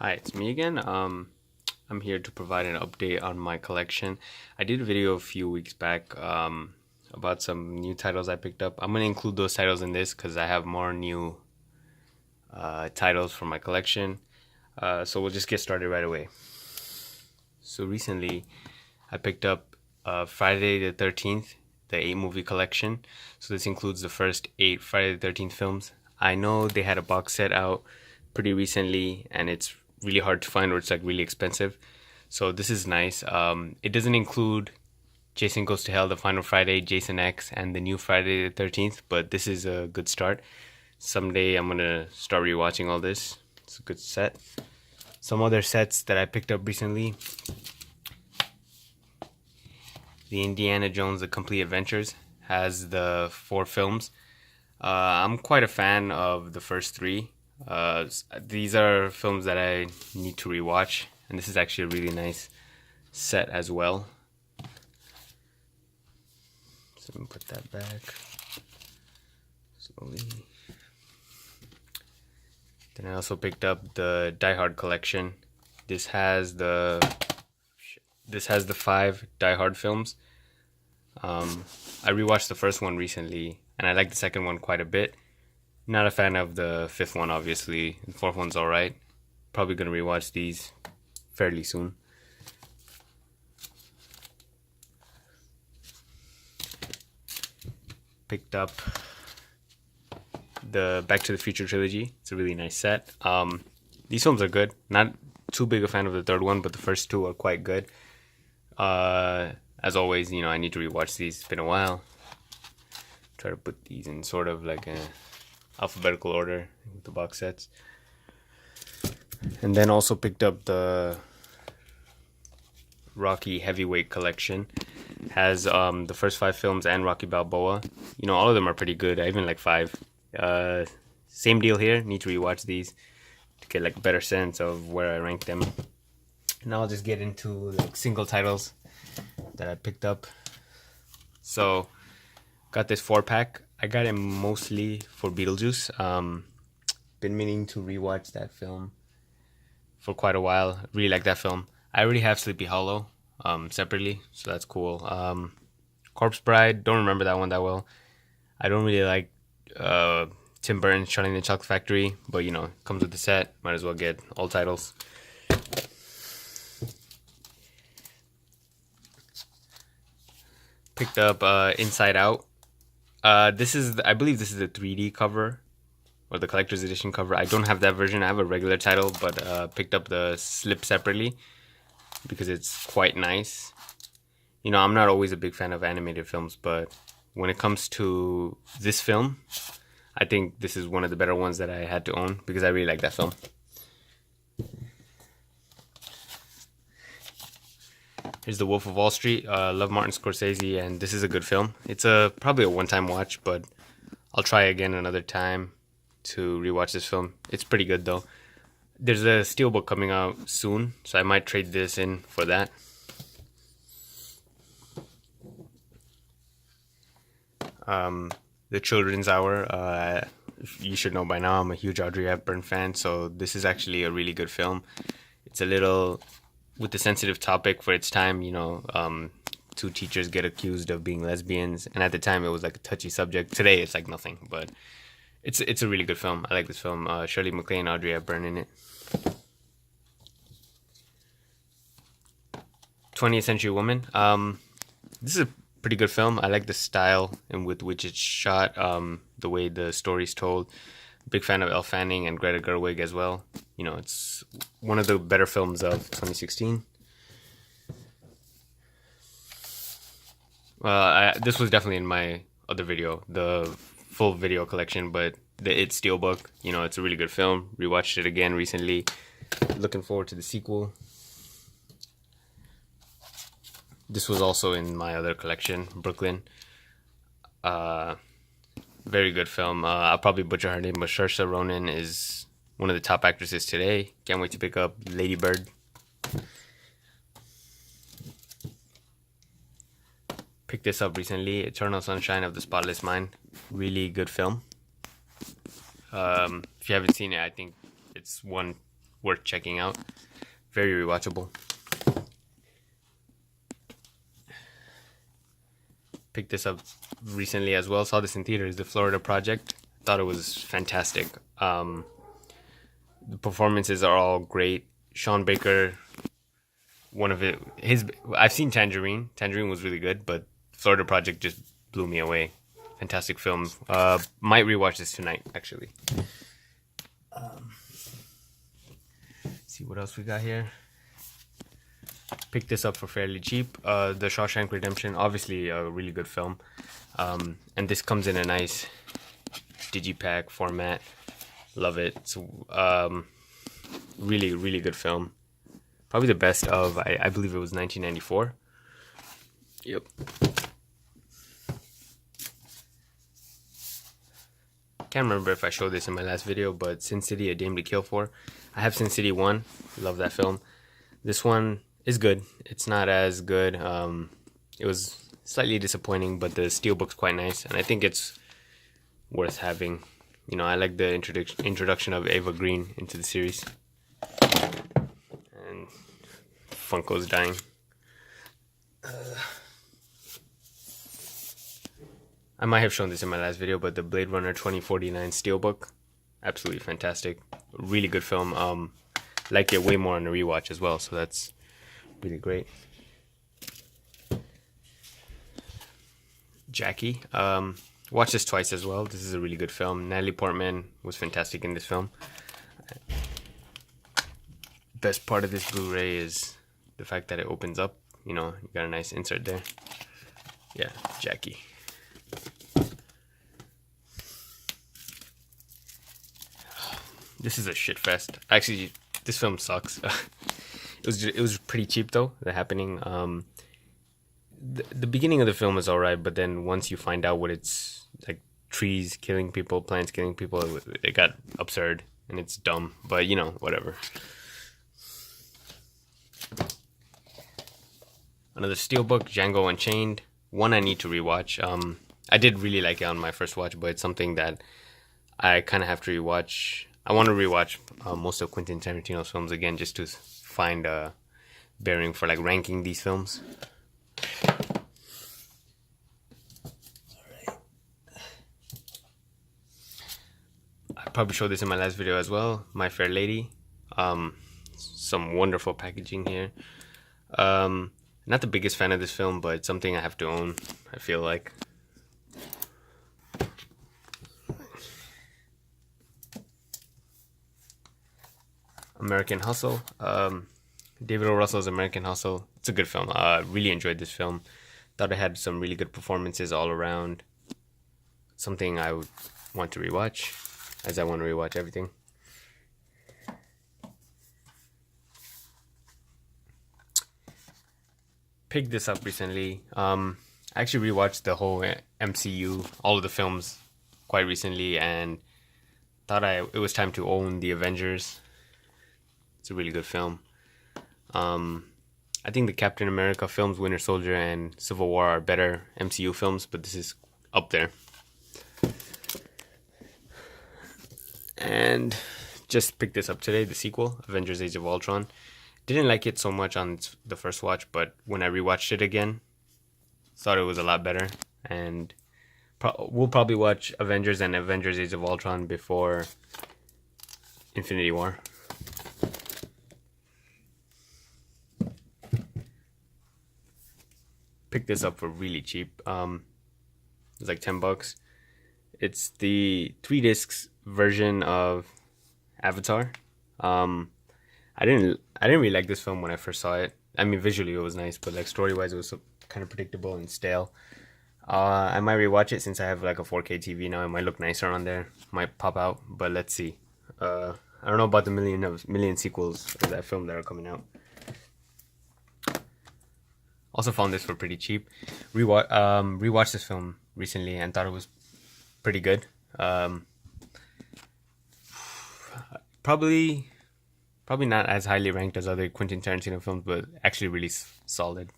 Hi, it's me again. I'm here to provide an update on my collection. I did a video a few weeks back about some new titles I picked up. I'm gonna include those titles in this because I have more new titles for my collection. So we'll just get started right away. So recently, I picked up Friday the 13th, the 8 movie collection. So this includes the first 8 Friday the 13th films. I know they had a box set out pretty recently, and it's really hard to find, or it's like really expensive. So this is nice. It doesn't include Jason Goes to Hell, The Final Friday, Jason X, and the new Friday the 13th, but this is a good start. Someday I'm gonna start rewatching all this. It's a good set. Some other sets that I picked up recently: the Indiana Jones: The Complete Adventures has the 4 films. I'm quite a fan of the first 3. These are films that I need to rewatch, and this is actually a really nice set as well. So let me put that back slowly. Then I also picked up the Die Hard collection. This has the 5 Die Hard films. I rewatched the first one recently, and I like the second one quite a bit. Not a fan of the 5th one, obviously. The 4th one's alright. Probably gonna rewatch these fairly soon. Picked up the Back to the Future trilogy. It's a really nice set. These films are good. Not too big a fan of the 3rd one, but the first 2 are quite good. As always, I need to rewatch these. It's been a while. Try to put these in sort of like a alphabetical order with the box sets. And then also picked up the Rocky Heavyweight collection. Has the first 5 films and Rocky Balboa. All of them are pretty good. I even like 5. Same deal here. Need to rewatch these to get like a better sense of where I rank them. Now I'll just get into like single titles that I picked up. So got this 4-pack. I got it mostly for Beetlejuice. Been meaning to rewatch that film for quite a while. Really like that film. I already have Sleepy Hollow separately, so that's cool. Corpse Bride, don't remember that one that well. I don't really like Tim Burton's Charlie and the Chocolate Factory, but comes with the set. Might as well get all titles. Picked up Inside Out. I believe this is the 3D cover, or the collector's edition cover. I don't have that version. I have a regular title, but picked up the slip separately because it's quite nice. I'm not always a big fan of animated films, but when it comes to this film, I think this is one of the better ones that I had to own because I really like that film. Here's The Wolf of Wall Street. Love Martin Scorsese, and this is a good film. It's probably a one-time watch, but I'll try again another time to rewatch this film. It's pretty good though. There's a steelbook coming out soon, so I might trade this in for that. The Children's Hour. You should know by now I'm a huge Audrey Hepburn fan, so this is actually a really good film. It's a little with the sensitive topic for its time. 2 teachers get accused of being lesbians, and at the time it was like a touchy subject. Today it's like nothing, but it's a really good film. I like this film. Shirley MacLaine, Audrey Hepburn in it. 20th Century Woman. This is a pretty good film. I like the style and with which it's shot, the way the story's told. Big fan of Elle Fanning and Greta Gerwig as well. It's one of the better films of 2016. This was definitely in my other video, the full video collection, but the It Steelbook, it's a really good film. Rewatched it again recently. Looking forward to the sequel. This was also in my other collection, Brooklyn. Very good film. I'll probably butcher her name, but Saoirse Ronan is one of the top actresses today. Can't wait to pick up Lady Bird. Picked this up recently, Eternal Sunshine of the Spotless Mind. Really good film. If you haven't seen it, I think it's one worth checking out. Very rewatchable. Picked this up recently as well. Saw this in theaters. The Florida Project. Thought it was fantastic. The performances are all great. Sean Baker, I've seen Tangerine. Tangerine was really good, but Florida Project just blew me away. Fantastic film. Might rewatch this tonight, actually. See what else we got here. Picked this up for fairly cheap. The Shawshank Redemption, obviously a really good film. And this comes in a nice digipack format. Love it. It's really, really good film. Probably the best of, I believe it was 1994. Yep. Can't remember if I showed this in my last video, but Sin City, A Dame to Kill For. I have Sin City 1. Love that film. This one is good. It's not as good. It was slightly disappointing, but the steelbook's quite nice, and I think it's worth having. You know, I like the introduction of Ava Green into the series. And Funko's dying. I might have shown this in my last video, but the Blade Runner 2049 steelbook, absolutely fantastic. Really good film. Like it way more on a rewatch as well, so that's really great. Jackie. Watched this twice as well. This is a really good film. Natalie Portman was fantastic in this film. Best part of this Blu-ray is the fact that it opens up. You know, you got a nice insert there. Yeah, Jackie. This is a shit fest. Actually, this film sucks. It was pretty cheap though. The Happening. The beginning of the film is alright, but then once you find out what it's like, trees killing people, plants killing people, it got absurd and it's dumb. But you know, whatever. Another steelbook, Django Unchained. One I need to rewatch. I did really like it on my first watch, but it's something that I kind of have to rewatch. I want to rewatch most of Quentin Tarantino's films again, just to find a bearing for like ranking these films. I probably showed this in my last video as well. My Fair Lady. Some wonderful packaging here. Not the biggest fan of this film, but it's something I have to own, I feel like. American Hustle. David O. Russell's American Hustle. It's a good film. Really enjoyed this film. Thought it had some really good performances all around. Something I would want to rewatch, as I want to rewatch everything. Picked this up recently. I actually rewatched the whole MCU, all of the films, quite recently, and thought it was time to own The Avengers. It's a really good film. I think the Captain America films, Winter Soldier and Civil War, are better MCU films, but this is up there. And just picked this up today, the sequel, Avengers Age of Ultron. Didn't like it so much on the first watch, but when I rewatched it again, thought it was a lot better. And we'll probably watch Avengers and Avengers Age of Ultron before Infinity War. Picked this up for really cheap. It's like $10. It's the 3 discs version of Avatar. I didn't really like this film when I first saw it. I mean, visually it was nice, but like story-wise it was kind of predictable and stale. I might rewatch it since I have like a 4K TV now. It might look nicer on there. Might pop out, but let's see. I don't know about the million sequels of that film that are coming out. Also found this for pretty cheap. Rewatched this film recently and thought it was pretty good. Probably not as highly ranked as other Quentin Tarantino films, but actually really solid.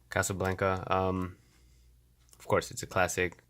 Casablanca. Of course, it's a classic.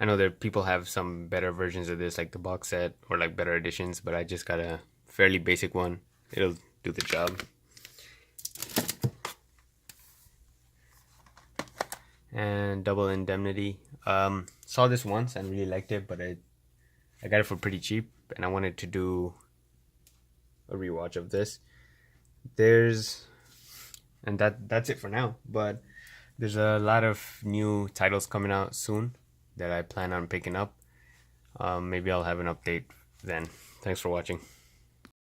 I know that people have some better versions of this, like the box set or like better editions, but I just got a fairly basic one. It'll do the job. And Double Indemnity. Saw this once and really liked it, but I got it for pretty cheap, and I wanted to do a rewatch of this. And that's it for now, but there's a lot of new titles coming out soon that I plan on picking up. Maybe I'll have an update then. Thanks for watching.